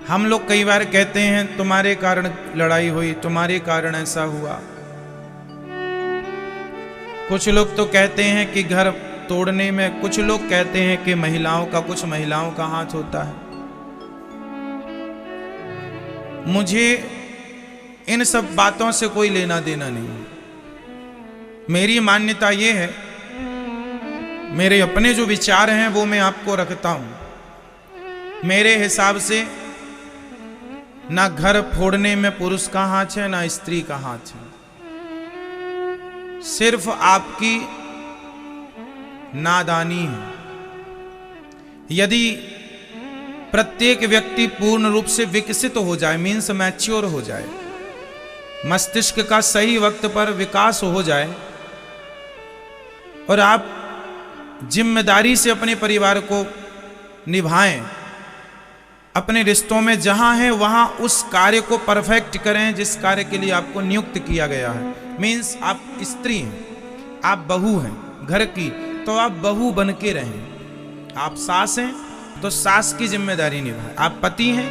हम लोग कई बार कहते हैं तुम्हारे कारण लड़ाई हुई, तुम्हारे कारण ऐसा हुआ। कुछ लोग तो कहते हैं कि घर तोड़ने में, कुछ लोग कहते हैं कि महिलाओं का, कुछ महिलाओं का हाथ होता है। मुझे इन सब बातों से कोई लेना देना नहीं। मेरी मान्यता ये है, मेरे अपने जो विचार हैं वो मैं आपको रखता हूं। मेरे हिसाब से ना घर फोड़ने में पुरुष का हाथ है, ना स्त्री का हाथ है। सिर्फ आपकी नादानी है। यदि प्रत्येक व्यक्ति पूर्ण रूप से विकसित हो जाए, मीन्स मैच्योर हो जाए, मस्तिष्क का सही वक्त पर विकास हो जाए और आप जिम्मेदारी से अपने परिवार को निभाएं, अपने रिश्तों में जहां है वहां उस कार्य को परफेक्ट करें जिस कार्य के लिए आपको नियुक्त किया गया है। मीन्स आप स्त्री हैं, आप बहू हैं घर की, तो आप बहू बन के रहें। आप सास हैं तो सास की जिम्मेदारी निभाएं। आप पति हैं,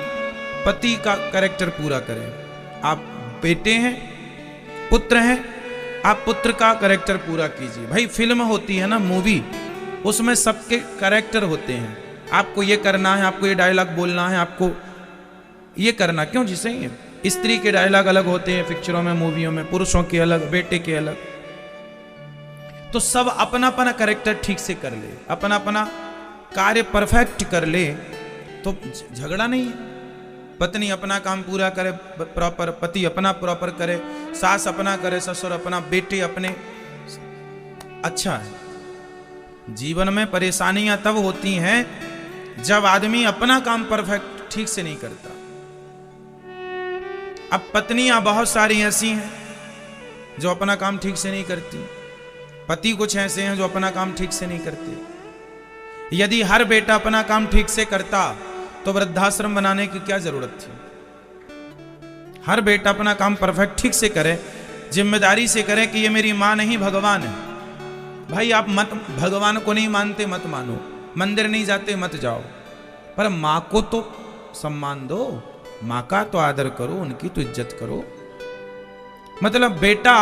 पति का कैरेक्टर पूरा करें। आप बेटे हैं, पुत्र हैं, आप पुत्र का कैरेक्टर पूरा कीजिए। भाई फिल्म होती है ना, मूवी, उसमें सबके कैरेक्टर होते हैं। आपको ये करना है, आपको ये डायलॉग बोलना है, आपको ये करना, क्यों जिसे स्त्री के डायलॉग अलग होते हैं पिक्चरों में, मूवियों में, पुरुषों के अलग, बेटे के अलग। तो सब अपना अपना कैरेक्टर ठीक से कर ले, अपना अपना कार्य परफेक्ट कर ले तो झगड़ा नहीं है। पत्नी अपना काम पूरा करे प्रॉपर, पति अपना प्रॉपर करे, सास अपना करे, ससुर अपना, बेटे अपने, अच्छा है। जीवन में परेशानियां तब होती हैं जब आदमी अपना काम परफेक्ट ठीक से नहीं करता। अब पत्नियां बहुत सारी ऐसी हैं जो अपना काम ठीक से नहीं करती, पति कुछ ऐसे हैं जो अपना काम ठीक से नहीं करते। यदि हर बेटा अपना काम ठीक से करता तो वृद्धाश्रम बनाने की क्या जरूरत थी। हर बेटा अपना काम परफेक्ट ठीक से करे, जिम्मेदारी से करे कि ये मेरी मां नहीं भगवान है। भाई आप मत, भगवान को नहीं मानते मत मानो, मंदिर नहीं जाते मत जाओ, पर मां को तो सम्मान दो, मां का तो आदर करो, उनकी तो इज्जत करो। मतलब बेटा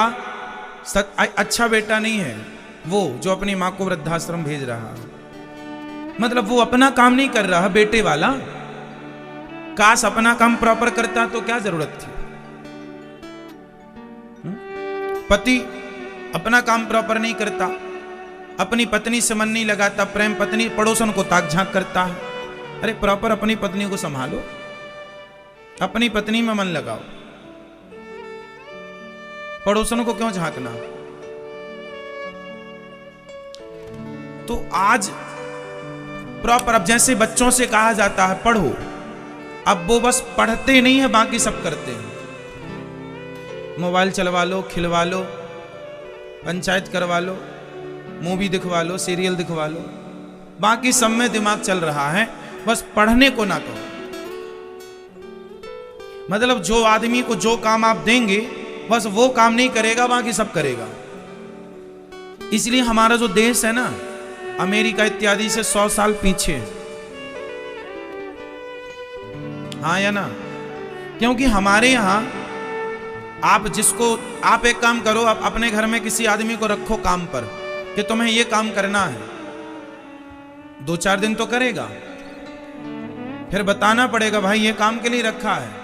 अच्छा बेटा नहीं है वो जो अपनी मां को वृद्धाश्रम भेज रहा है, मतलब वो अपना काम नहीं कर रहा बेटे वाला। काश अपना काम प्रॉपर करता तो क्या जरूरत थी। पति अपना काम प्रॉपर नहीं करता, अपनी पत्नी से मन नहीं लगाता, प्रेम पत्नी पड़ोसन को ताक झांक करता है। अरे प्रॉपर अपनी पत्नी को संभालो, अपनी पत्नी में मन लगाओ, पड़ोसन को क्यों झांकना। तो आज प्रॉपर, अब जैसे बच्चों से कहा जाता है पढ़ो, अब वो बस पढ़ते नहीं है, बाकी सब करते हैं। मोबाइल चलवा लो, खिलवा लो, पंचायत करवा लो, मूवी दिखवा लो, सीरियल दिखवा लो, बाकी सब में दिमाग चल रहा है, बस पढ़ने को ना कहो। मतलब जो आदमी को जो काम आप देंगे बस वो काम नहीं करेगा, बाकी सब करेगा। इसलिए हमारा जो देश है ना, अमेरिका इत्यादि से 100 साल पीछे है। हाँ या ना? क्योंकि हमारे यहां आप एक काम करो, आप अपने घर में किसी आदमी को रखो काम पर कि तुम्हें ये काम करना है, 2-4 दिन तो करेगा, फिर बताना पड़ेगा भाई ये काम के लिए रखा है।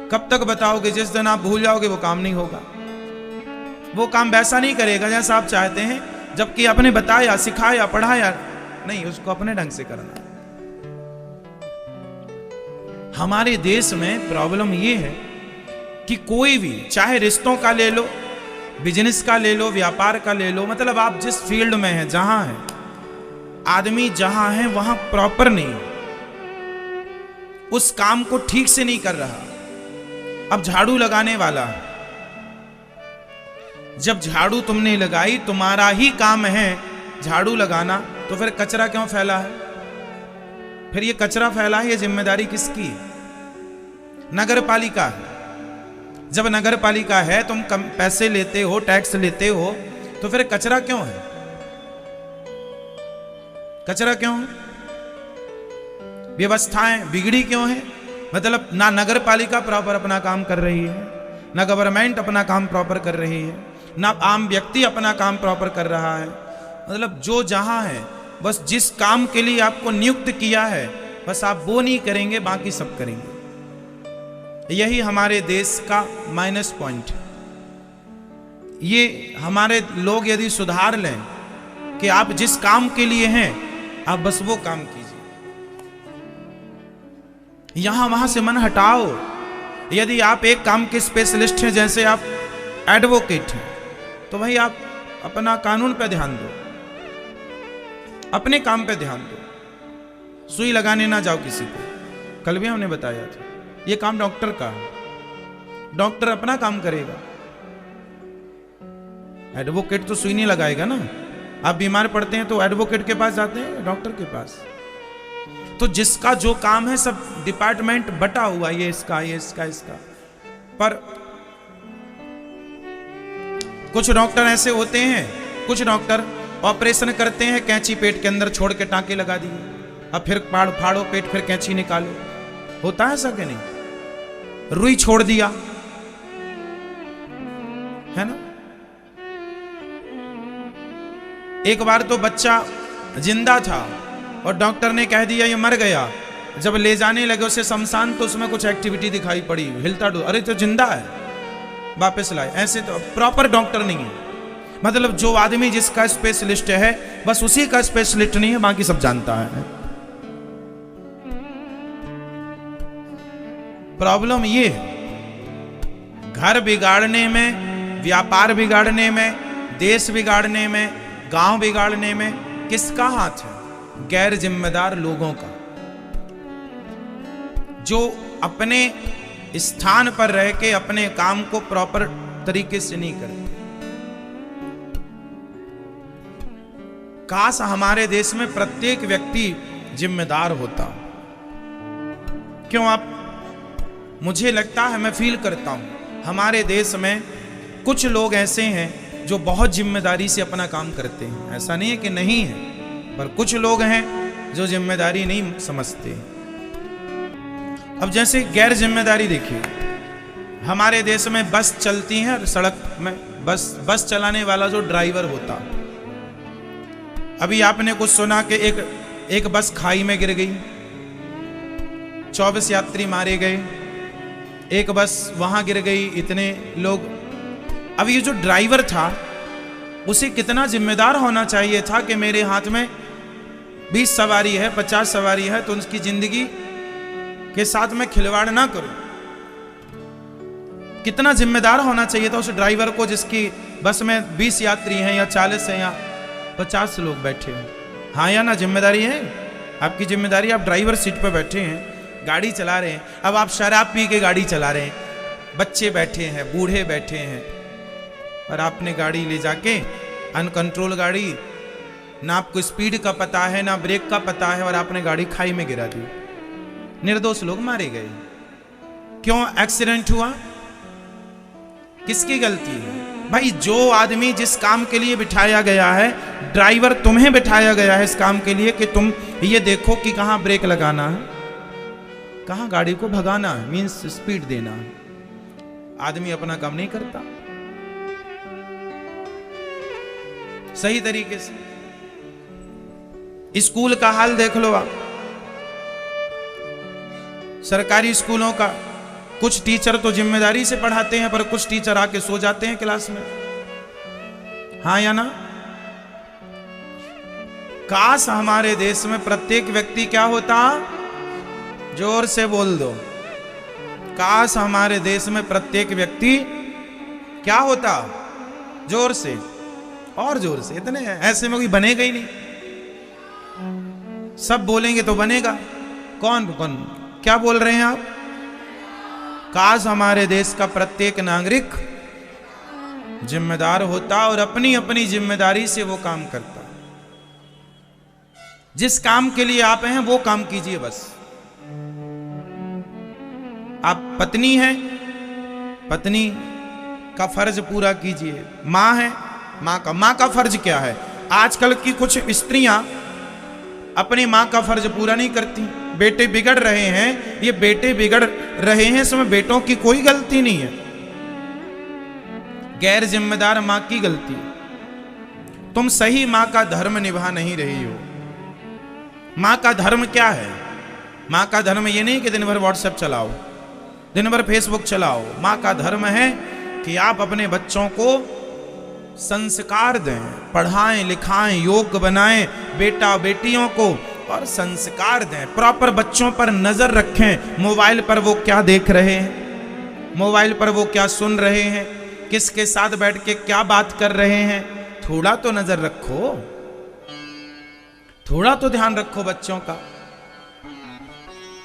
कब तक बताओगे? जिस दिन आप भूल जाओगे वो काम नहीं होगा। वो काम वैसा नहीं करेगा जैसा आप चाहते हैं, जबकि आपने बताया, सिखाया, पढ़ाया नहीं, उसको अपने ढंग से करना। हमारे देश में प्रॉब्लम ये है कि कोई भी, चाहे रिश्तों का ले लो, बिजनेस का ले लो, व्यापार का ले लो, मतलब आप जिस फील्ड में हैं, जहां है आदमी, जहां है वहां प्रॉपर नहीं, उस काम को ठीक से नहीं कर रहा। अब झाड़ू लगाने वाला, जब झाड़ू तुमने लगाई, तुम्हारा ही काम है झाड़ू लगाना, तो फिर कचरा क्यों फैला है? फिर ये कचरा फैला है, ये जिम्मेदारी किसकी है? नगर पालिका है। जब नगर पालिका है, तुम कम पैसे लेते हो, टैक्स लेते हो, तो फिर कचरा क्यों है? कचरा क्यों है? व्यवस्थाएं बिगड़ी क्यों है? मतलब ना नगर पालिका प्रॉपर अपना काम कर रही है, ना गवर्नमेंट अपना काम प्रॉपर कर रही है, ना आम व्यक्ति अपना काम प्रॉपर कर रहा है। मतलब जो जहां है, बस जिस काम के लिए आपको नियुक्त किया है बस आप वो नहीं करेंगे, बाकी सब करेंगे। यही हमारे देश का माइनस पॉइंट है। ये हमारे लोग यदि सुधार लें कि आप जिस काम के लिए हैं आप बस वो काम कीजिए, यहां वहां से मन हटाओ। यदि आप एक काम के स्पेशलिस्ट हैं, जैसे आप एडवोकेट हैं, तो भाई आप अपना कानून पे ध्यान दो, अपने काम पे ध्यान दो, सुई लगाने ना जाओ किसी को। कल भी हमने बताया था ये काम डॉक्टर का है, डॉक्टर अपना काम करेगा, एडवोकेट तो सुई नहीं लगाएगा ना। आप बीमार पड़ते हैं तो एडवोकेट के पास जाते हैं, डॉक्टर के पास। तो जिसका जो काम है सब डिपार्टमेंट बटा हुआ, ये इसका, ये इसका, इसका। पर कुछ डॉक्टर ऐसे होते हैं, कुछ डॉक्टर ऑपरेशन करते हैं, कैंची पेट के अंदर छोड़ के टांके लगा दिए, अब फिर फाड़ो पेट, फिर कैंची निकालो। होता है ऐसा कि नहीं? रुई छोड़ दिया है ना। एक बार तो बच्चा जिंदा था और डॉक्टर ने कह दिया ये मर गया। जब ले जाने लगे उसे शमशान तो उसमें कुछ एक्टिविटी दिखाई पड़ी, हिलता डुलता, अरे तो जिंदा है, वापस लाए। ऐसे तो प्रॉपर डॉक्टर नहीं है। मतलब जो आदमी जिसका स्पेशलिस्ट है बस उसी का स्पेशलिस्ट नहीं है, बाकी सब जानता है। प्रॉब्लम ये है, घर बिगाड़ने में, व्यापार बिगाड़ने में, देश बिगाड़ने में, गांव बिगाड़ने में किसका हाथ है? गैर जिम्मेदार लोगों का, जो अपने स्थान पर रह के अपने काम को प्रॉपर तरीके से नहीं करते। काश हमारे देश में प्रत्येक व्यक्ति जिम्मेदार होता। क्यों? आप, मुझे लगता है, मैं फील करता हूं हमारे देश में कुछ लोग ऐसे हैं जो बहुत जिम्मेदारी से अपना काम करते हैं। ऐसा नहीं है कि नहीं है, पर कुछ लोग हैं जो जिम्मेदारी नहीं समझते। अब जैसे गैर जिम्मेदारी देखिए, हमारे देश में बस चलती है, सड़क में बस चलाने वाला जो ड्राइवर होता, अभी आपने कुछ सुना कि एक बस खाई में गिर गई, 24 यात्री मारे गए, एक बस वहां गिर गई, इतने लोग। अब ये जो ड्राइवर था उसे कितना जिम्मेदार होना चाहिए था कि मेरे हाथ में 20 सवारी है, 50 सवारी है, तो उसकी जिंदगी के साथ मैं खिलवाड़ ना करूं। कितना जिम्मेदार होना चाहिए था उस ड्राइवर को, जिसकी बस में 20 यात्री हैं या 40 हैं या 50 लोग बैठे हैं। हाँ या ना? जिम्मेदारी है आपकी। जिम्मेदारी, आप ड्राइवर सीट पर बैठे हैं, गाड़ी चला रहे हैं। अब आप शराब पी के गाड़ी चला रहे हैं, बच्चे बैठे हैं, बूढ़े बैठे हैं, और आपने गाड़ी ले जाके अनकंट्रोल गाड़ी, ना आपको स्पीड का पता है ना ब्रेक का पता है, और आपने गाड़ी खाई में गिरा दी। निर्दोष लोग मारे गए। क्यों एक्सीडेंट हुआ? किसकी गलती है? भाई जो आदमी जिस काम के लिए बिठाया गया है, ड्राइवर तुम्हें बिठाया गया है इस काम के लिए कि तुम ये देखो कि कहां ब्रेक लगाना है, कहां गाड़ी को भगाना है, मीन्स स्पीड देना है। आदमी अपना काम नहीं करता सही तरीके से। स्कूल का हाल देख लो आप, सरकारी स्कूलों का। कुछ टीचर तो जिम्मेदारी से पढ़ाते हैं, पर कुछ टीचर आके सो जाते हैं क्लास में। हाँ या ना? काश हमारे देश में प्रत्येक व्यक्ति क्या होता, जोर से बोल दो, काश हमारे देश में प्रत्येक व्यक्ति क्या होता, जोर से और जोर से। इतने ऐसे में कोई बनेगा ही नहीं, सब बोलेंगे तो बनेगा। कौन कौन क्या बोल रहे हैं आप? काश हमारे देश का प्रत्येक नागरिक जिम्मेदार होता और अपनी अपनी जिम्मेदारी से वो काम करता। जिस काम के लिए आप हैं वो काम कीजिए बस। आप पत्नी हैं, पत्नी का फर्ज पूरा कीजिए। मां है, मां का फर्ज क्या है? आजकल की कुछ स्त्रियां अपनी मां का फर्ज पूरा नहीं करती, बेटे बिगड़ रहे हैं, ये बेटे बिगड़ रहे हैं, इसमें बेटों की कोई गलती नहीं है, गैर जिम्मेदार मां की गलती। तुम सही मां का धर्म निभा नहीं रही हो। मां का धर्म क्या है? मां का धर्म ये नहीं कि दिन भर व्हाट्सएप चलाओ, दिन भर फेसबुक चलाओ। मां का धर्म है कि आप अपने बच्चों को संस्कार दें, पढ़ाएं लिखाएं, योग्य बनाएं बेटा बेटियों को, और संस्कार दें। प्रॉपर बच्चों पर नजर रखें, मोबाइल पर वो क्या देख रहे हैं, मोबाइल पर वो क्या सुन रहे हैं, किसके साथ बैठ के क्या बात कर रहे हैं। थोड़ा तो नजर रखो, थोड़ा तो ध्यान रखो बच्चों का।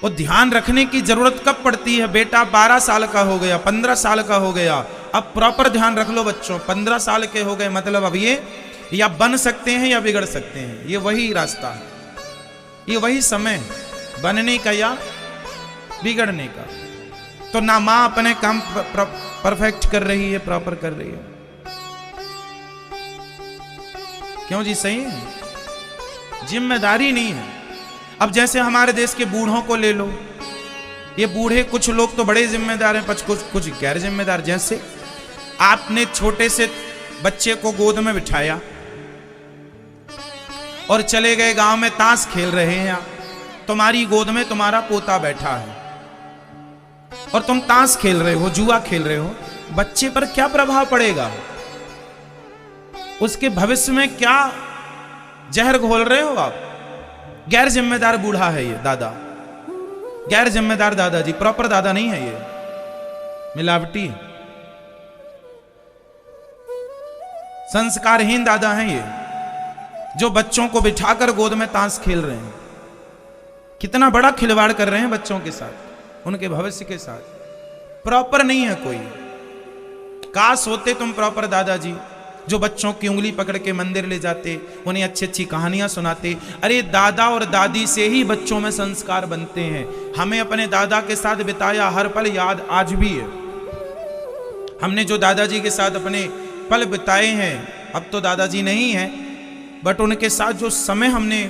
वो ध्यान रखने की जरूरत कब पड़ती है? बेटा 12 साल का हो गया, 15 साल का हो गया, अब प्रॉपर ध्यान रख लो बच्चों। 15 साल के हो गए मतलब अब ये या बन सकते हैं या बिगड़ सकते हैं। ये वही रास्ता है, ये वही समय है बनने का या बिगड़ने का। तो ना मां अपने काम परफेक्ट कर रही है, प्रॉपर कर रही है। क्यों जी? सही है, जिम्मेदारी नहीं है। अब जैसे हमारे देश के बूढ़ों को ले लो, ये बूढ़े कुछ लोग तो बड़े जिम्मेदार हैं, कुछ गैर जिम्मेदार। जैसे आपने छोटे से बच्चे को गोद में बिठाया और चले गए गांव में ताश खेल रहे हैं, तुम्हारी गोद में तुम्हारा पोता बैठा है और तुम ताश खेल रहे हो, जुआ खेल रहे हो, बच्चे पर क्या प्रभाव पड़ेगा? उसके भविष्य में क्या जहर घोल रहे हो आप? गैर जिम्मेदार बूढ़ा है ये दादा, गैर जिम्मेदार दादाजी, प्रॉपर दादा नहीं है ये, मिलावटी संस्कारहीन दादा हैं ये, जो बच्चों को बिठाकर गोद में ताश खेल रहे हैं। कितना बड़ा खिलवाड़ कर रहे हैं बच्चों के साथ, उनके भविष्य के साथ। प्रॉपर नहीं है कोई। काश होते तुम प्रॉपर दादाजी, जो बच्चों की उंगली पकड़ के मंदिर ले जाते, उन्हें अच्छी अच्छी कहानियां सुनाते। अरे दादा और दादी से ही बच्चों में संस्कार बनते हैं। हमें अपने दादा के साथ बिताया हर पल याद आज भी है। हमने जो दादाजी के साथ अपने पल बिताए हैं, अब तो दादाजी नहीं है, बट उनके साथ जो समय हमने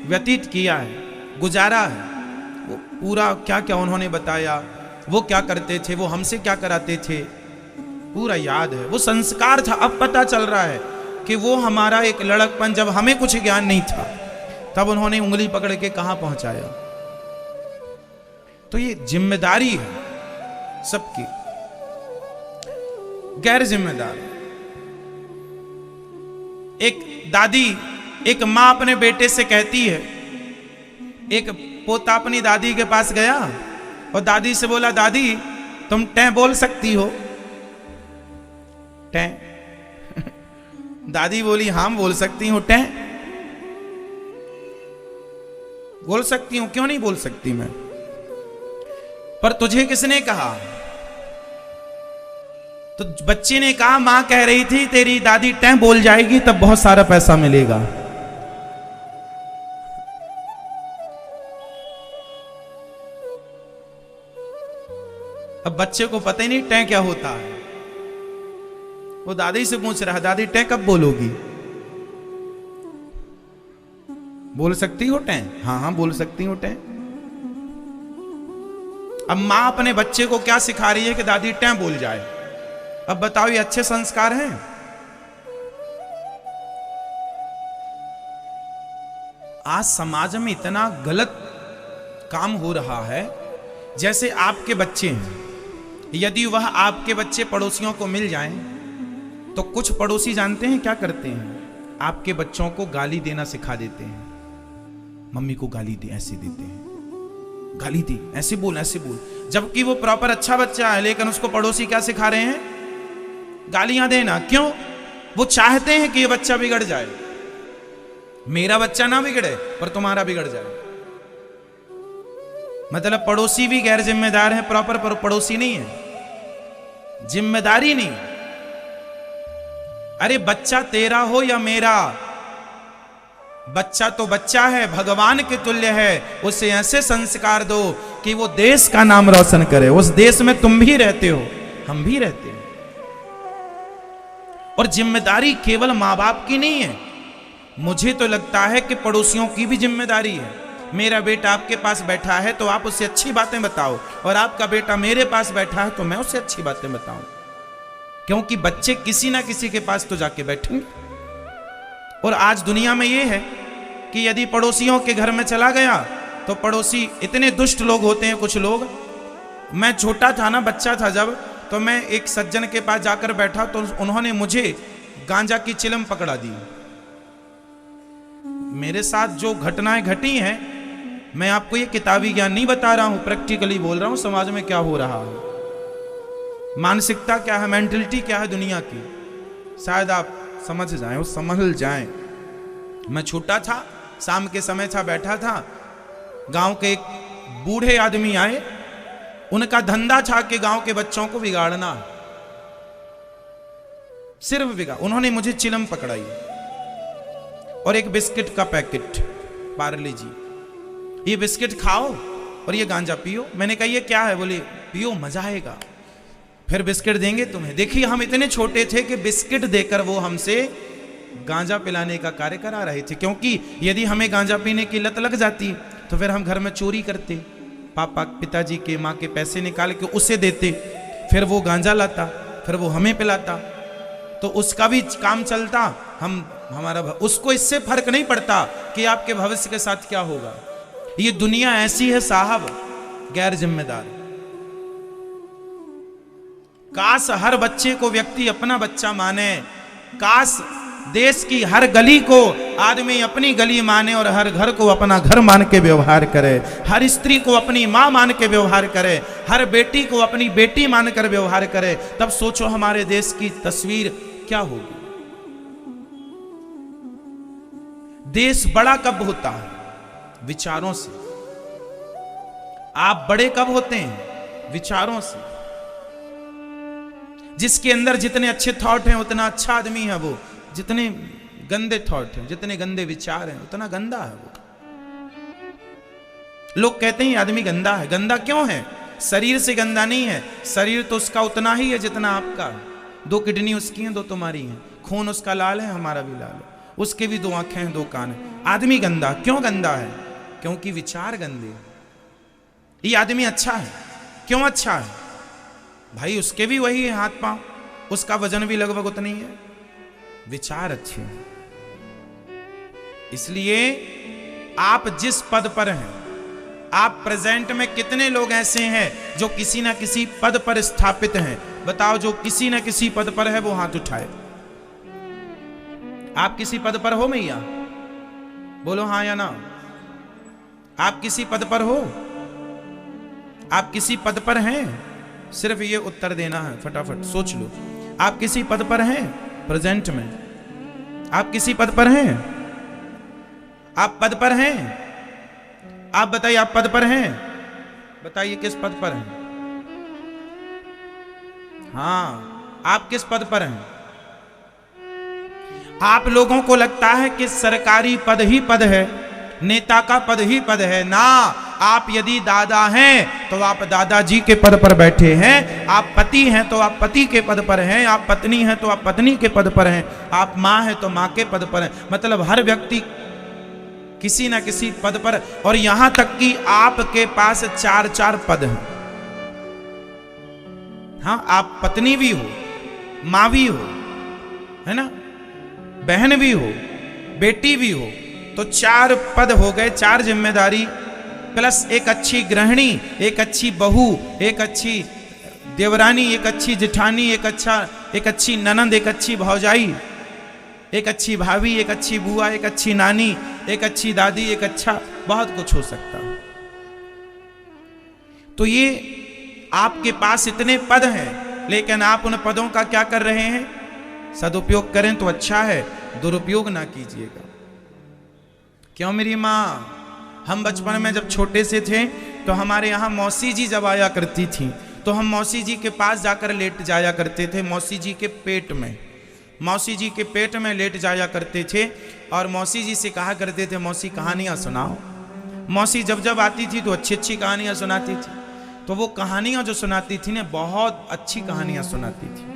व्यतीत किया है, गुजारा है, वो पूरा क्या क्या उन्होंने बताया, वो क्या करते थे, वो हमसे क्या कराते थे, पूरा याद है। वो संस्कार था। अब पता चल रहा है कि वो हमारा एक लड़कपन, जब हमें कुछ ज्ञान नहीं था, तब उन्होंने उंगली पकड़ के कहां पहुंचाया। तो ये जिम्मेदारी है सबकी, गैर जिम्मेदार। एक दादी, एक मां अपने बेटे से कहती है, एक पोता अपनी दादी के पास गया और दादी से बोला, दादी तुम टै बोल सकती हो? टै दादी बोली, हाँ बोल सकती हूं। टै बोल सकती हूं, क्यों नहीं बोल सकती मैं? पर तुझे किसने कहा? तो बच्चे ने कहा, मां कह रही थी तेरी दादी टै बोल जाएगी तब बहुत सारा पैसा मिलेगा। अब बच्चे को पता ही नहीं टै क्या होता है। वो दादी से पूछ रहा, दादी टै कब बोलोगी? बोल सकती हो टै? हाँ हाँ बोल सकती हूं टै। अब मां अपने बच्चे को क्या सिखा रही है कि दादी टै बोल जाए। अब बताओ, ये अच्छे संस्कार हैं? आज समाज में इतना गलत काम हो रहा है। जैसे आपके बच्चे हैं, यदि वह आपके बच्चे पड़ोसियों को मिल जाएं, तो कुछ पड़ोसी जानते हैं क्या करते हैं? आपके बच्चों को गाली देना सिखा देते हैं। मम्मी को गाली दे, ऐसे देते हैं, गाली दी, ऐसे बोल, ऐसे बोल। जबकि वो प्रॉपर अच्छा बच्चा है, लेकिन उसको पड़ोसी क्या सिखा रहे हैं? गालियां देना। क्यों? वो चाहते हैं कि ये बच्चा बिगड़ जाए। मेरा बच्चा ना बिगड़े, पर तुम्हारा बिगड़ जाए। मतलब पड़ोसी भी गैर जिम्मेदार है, प्रॉपर पर पड़ोसी नहीं है, जिम्मेदारी नहीं। अरे बच्चा तेरा हो या मेरा, बच्चा तो बच्चा है, भगवान के तुल्य है। उसे ऐसे संस्कार दो कि वो देश का नाम रोशन करे। उस देश में तुम भी रहते हो, हम भी रहते हैं। और जिम्मेदारी केवल मां बाप की नहीं है, मुझे तो लगता है कि पड़ोसियों की भी जिम्मेदारी है। मेरा बेटा आपके पास बैठा है तो आप उससे अच्छी बातें बताओ, और आपका बेटा मेरे पास बैठा है तो मैं उससे अच्छी बातें बताऊं। क्योंकि बच्चे किसी ना किसी के पास तो जाके बैठेंगे। और आज दुनिया में ये है कि यदि पड़ोसियों के घर में चला गया तो पड़ोसी इतने दुष्ट लोग होते हैं कुछ लोग। मैं छोटा था ना, बच्चा था जब, तो मैं एक सज्जन के पास जाकर बैठा तो उन्होंने मुझे गांजा की चिलम पकड़ा दी। मेरे साथ जो घटनाएं घटी हैं, मैं आपको ये किताबी ज्ञान नहीं बता रहा हूं, प्रैक्टिकली बोल रहा हूं समाज में क्या हो रहा है, मानसिकता क्या है, मेंटलिटी क्या है दुनिया की, शायद आप समझ जाएं और संभल जाएं। मैं छोटा था, शाम के समय था, बैठा था, गांव के एक बूढ़े आदमी आए। उनका धंधा था कि गांव के बच्चों को बिगाड़ना, सिर्फ बिगाड़। उन्होंने मुझे चिलम पकड़ाई और एक बिस्किट का पैकेट, पार्ले जी, ये बिस्किट खाओ और ये गांजा पियो। मैंने कहा ये क्या है? बोले पियो, मजा आएगा, फिर बिस्किट देंगे तुम्हें। देखिए हम इतने छोटे थे कि बिस्किट देकर वो हमसे गांजा पिलाने का कार्य करा रहे थे। क्योंकि यदि हमें गांजा पीने की लत लग जाती तो फिर हम घर में चोरी करते, पापा पिताजी के माँ के पैसे निकाल के उसे देते, फिर वो गांजा लाता, फिर वो हमें पिलाता, तो उसका भी काम चलता, हमारा उसको इससे फर्क नहीं पड़ता कि आपके भविष्य के साथ क्या होगा। ये दुनिया ऐसी है साहब, गैर जिम्मेदार। काश हर बच्चे को व्यक्ति अपना बच्चा माने, काश देश की हर गली को आदमी अपनी गली माने और हर घर को अपना घर मान के व्यवहार करे, हर स्त्री को अपनी मां मान के व्यवहार करे, हर बेटी को अपनी बेटी मानकर व्यवहार करे। तब सोचो हमारे देश की तस्वीर क्या होगी। देश बड़ा कब होता है? विचारों से। आप बड़े कब होते हैं? विचारों से। जिसके अंदर जितने अच्छे थॉट हैं उतना अच्छा आदमी है वो, जितने गंदे थॉट हैं, जितने गंदे विचार हैं उतना गंदा है वो। लोग कहते हैं आदमी गंदा है। गंदा क्यों है? शरीर से गंदा नहीं है, शरीर तो उसका उतना ही है जितना आपका। 2 किडनी उसकी हैं, 2 तुम्हारी हैं, खून उसका लाल है, हमारा भी लाल है, उसके भी 2 आंखें हैं, 2 कान हैं। आदमी गंदा क्यों गंदा है? क्योंकि विचार गंदे। ये आदमी अच्छा है, क्यों अच्छा है? भाई उसके भी वही है हाथ पांव, उसका वजन भी लगभग उतना ही है, विचार अच्छे हैं। इसलिए आप जिस पद पर हैं, आप प्रेजेंट में कितने लोग ऐसे हैं जो किसी ना किसी पद पर स्थापित हैं? बताओ, जो किसी ना किसी पद पर है वो हाथ उठाए। आप किसी पद पर हो मैया? बोलो हाँ या ना। आप किसी पद पर हो? आप किसी पद पर हैं? सिर्फ ये उत्तर देना है, फटाफट सोच लो। आप किसी पद पर हैं प्रेजेंट में? आप किसी पद पर हैं? आप पद पर हैं? आप बताइए, आप पद पर हैं? बताइए किस पद पर हैं? हाँ, आप किस पद पर हैं? आप लोगों को लगता है कि सरकारी पद ही पद है, नेता का पद ही पद है ना। आप यदि दादा हैं तो आप दादाजी के पद पर बैठे हैं, आप पति हैं तो आप पति के पद पर हैं, आप पत्नी हैं तो आप पत्नी के पद पर हैं, आप माँ हैं तो माँ के पद पर हैं। मतलब हर व्यक्ति किसी ना किसी पद पर, और यहां तक कि आपके पास 4 पद हैं। हाँ, आप पत्नी भी हो, माँ भी हो, है ना, बहन भी हो, बेटी भी हो, तो 4 पद हो गए, 4 जिम्मेदारी, प्लस एक अच्छी गृहिणी, एक अच्छी बहू, एक अच्छी देवरानी, एक अच्छी जेठानी, एक अच्छी ननंद, एक अच्छी भौजाई, एक अच्छी भाभी, एक अच्छी बुआ, एक अच्छी नानी, एक अच्छी दादी, एक अच्छा, बहुत कुछ हो सकता है। तो ये आपके पास इतने पद हैं, लेकिन आप उन पदों का क्या कर रहे हैं? सदुपयोग करें तो अच्छा है, दुरुपयोग ना कीजिएगा। क्यों मेरी माँ? हम बचपन में जब छोटे से थे तो हमारे यहाँ मौसी जी जब आया करती थी तो हम मौसी जी के पास जाकर लेट जाया करते थे, मौसी जी के पेट में, मौसी जी के पेट में लेट जाया करते थे और मौसी जी से कहा करते थे, मौसी कहानियाँ सुनाओ। मौसी जब जब आती थी तो अच्छी अच्छी कहानियाँ सुनाती थी। तो वो कहानियाँ जो सुनाती थी ना, बहुत अच्छी कहानियाँ सुनाती थी,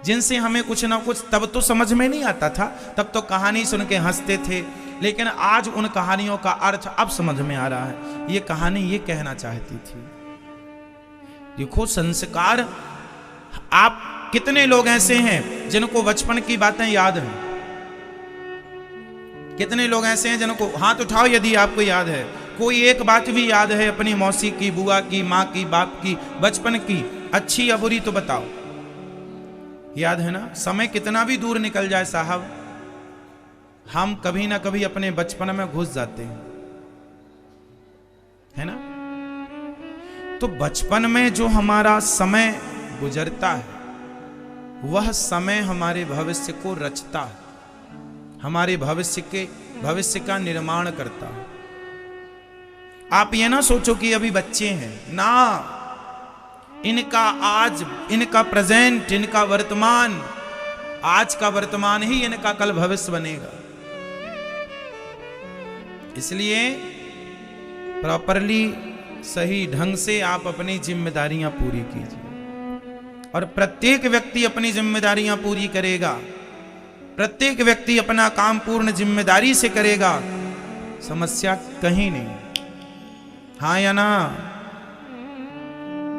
जिनसे हमें कुछ ना कुछ, तब तो समझ में नहीं आता था, तब तो कहानी सुन के हंसते थे, लेकिन आज उन कहानियों का अर्थ अब समझ में आ रहा है। ये कहानी ये कहना चाहती थी, देखो संस्कार, आप कितने लोग ऐसे हैं जिनको बचपन की बातें याद हैं? कितने लोग ऐसे हैं जिनको, हाथ उठाओ यदि आपको याद है, कोई एक बात भी याद है अपनी मौसी की, बुआ की, माँ की, बाप की, बचपन की, अच्छी या बुरी तो बताओ। याद है ना? समय कितना भी दूर निकल जाए साहब, हम कभी ना कभी अपने बचपन में घुस जाते हैं, है ना? तो बचपन में जो हमारा समय गुजरता है वह समय हमारे भविष्य को रचता है, हमारे भविष्य का निर्माण करता है। आप ये ना सोचो कि अभी बच्चे हैं ना, इनका आज, इनका प्रेजेंट, इनका वर्तमान, आज का वर्तमान ही इनका कल भविष्य बनेगा। इसलिए प्रॉपरली, सही ढंग से आप अपनी जिम्मेदारियां पूरी कीजिए, और प्रत्येक व्यक्ति अपनी जिम्मेदारियां पूरी करेगा, प्रत्येक व्यक्ति अपना काम पूर्ण जिम्मेदारी से करेगा, समस्या कहीं नहीं। हाँ या ना?